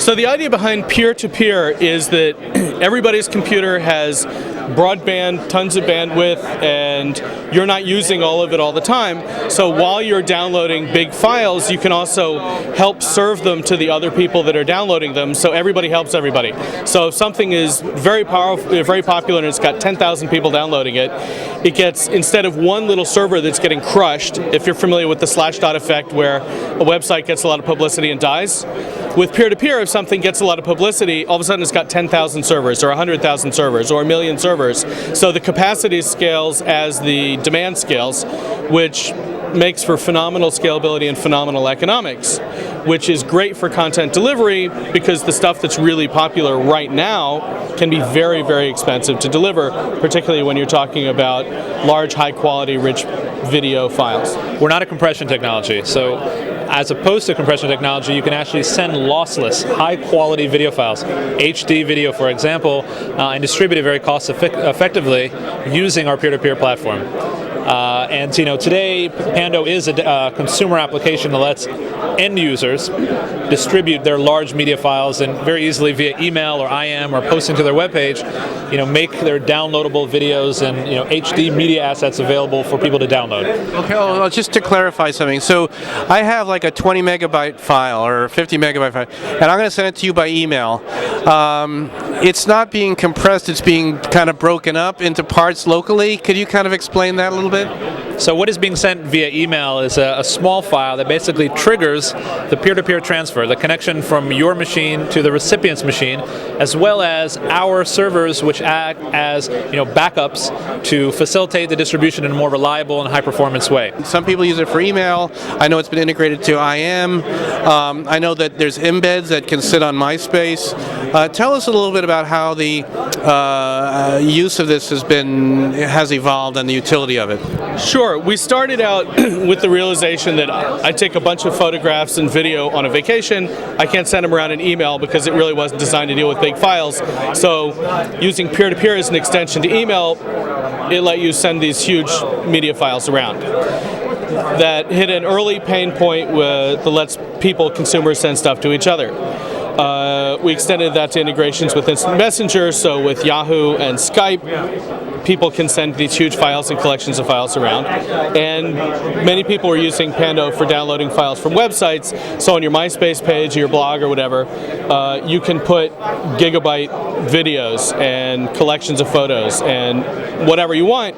So the idea behind peer-to-peer is that everybody's computer has broadband, tons of bandwidth, and you're not using all of it all the time. So while you're downloading big files, you can also help serve them to the other people that are downloading them, so everybody helps everybody. So if something is very powerful, very popular, and it's got 10,000 people downloading it, it gets, instead of one little server that's getting crushed, if you're familiar with the /dot effect where a website gets a lot of publicity and dies, with peer-to-peer, if something gets a lot of publicity, all of a sudden it's got 10,000 servers or 100,000 servers or a million servers. So the capacity scales as the demand scales, which makes for phenomenal scalability and phenomenal economics, which is great for content delivery because the stuff that's really popular right now can be very, very expensive to deliver, particularly when you're talking about large, high-quality, rich video files. We're not a compression technology, so as opposed to compression technology, you can actually send lossless, high-quality video files, HD video, for example, and distribute it very cost-effectively using our peer-to-peer platform. And today Pando is a consumer application that lets end users distribute their large media files and very easily via email or IM or posting to their webpage, make their downloadable videos and HD media assets available for people to download. Okay, well, just to clarify something, so I have like a 20 megabyte file or 50 megabyte file, and I'm going to send it to you by email. It's not being compressed, it's being kind of broken up into parts locally. Could you kind of explain that a little bit? So what is being sent via email is a small file that basically triggers the peer-to-peer transfer, the connection from your machine to the recipient's machine, as well as our servers, which act as backups to facilitate the distribution in a more reliable and high-performance way. Some people use it for email. I know it's been integrated to IM. I know that there's embeds that can sit on MySpace. Tell us a little bit about how the use of this has evolved and the utility of it. Sure. We started out with the realization that I take a bunch of photographs and video on a vacation. I can't send them around in email because it really wasn't designed to deal with big files. So using peer-to-peer as an extension to email, it let you send these huge media files around. That hit an early pain point that lets consumers send stuff to each other. We extended that to integrations with Instant Messenger, so with Yahoo and Skype, people can send these huge files and collections of files around. And many people are using Pando for downloading files from websites, so on your MySpace page or your blog or whatever, you can put gigabyte videos and collections of photos and whatever you want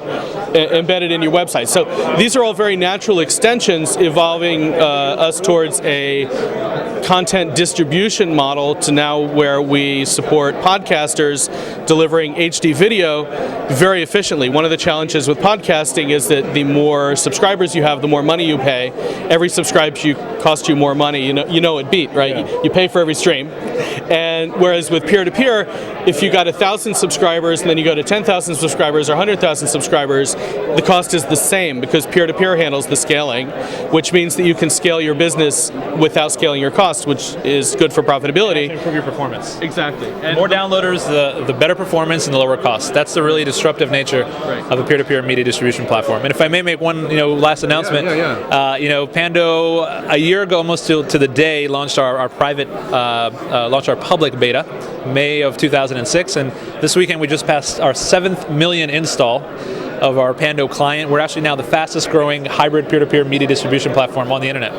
embedded in your website. So these are all very natural extensions evolving us towards a content distribution model to now where we support podcasters delivering HD video very efficiently. One of the challenges with podcasting is that the more subscribers you have, the more money you pay. Every subscriber costs you more money. You know it beat, right? Yeah. You pay for every stream. And whereas with peer-to-peer, if you got 1,000 subscribers and then you go to 10,000 subscribers or 100,000 subscribers, the cost is the same because peer-to-peer handles the scaling, which means that you can scale your business without scaling your costs, which is good for profitability. To improve your performance. Exactly. And more downloaders, the better performance and the lower cost. That's the really disruptive nature of a peer-to-peer media distribution platform. And if I may make one last announcement, Pando a year ago almost to the day launched our public beta, May of 2006, and this weekend we just passed our 7th million install of our Pando client. We're actually now the fastest growing hybrid peer-to-peer media distribution platform on the internet.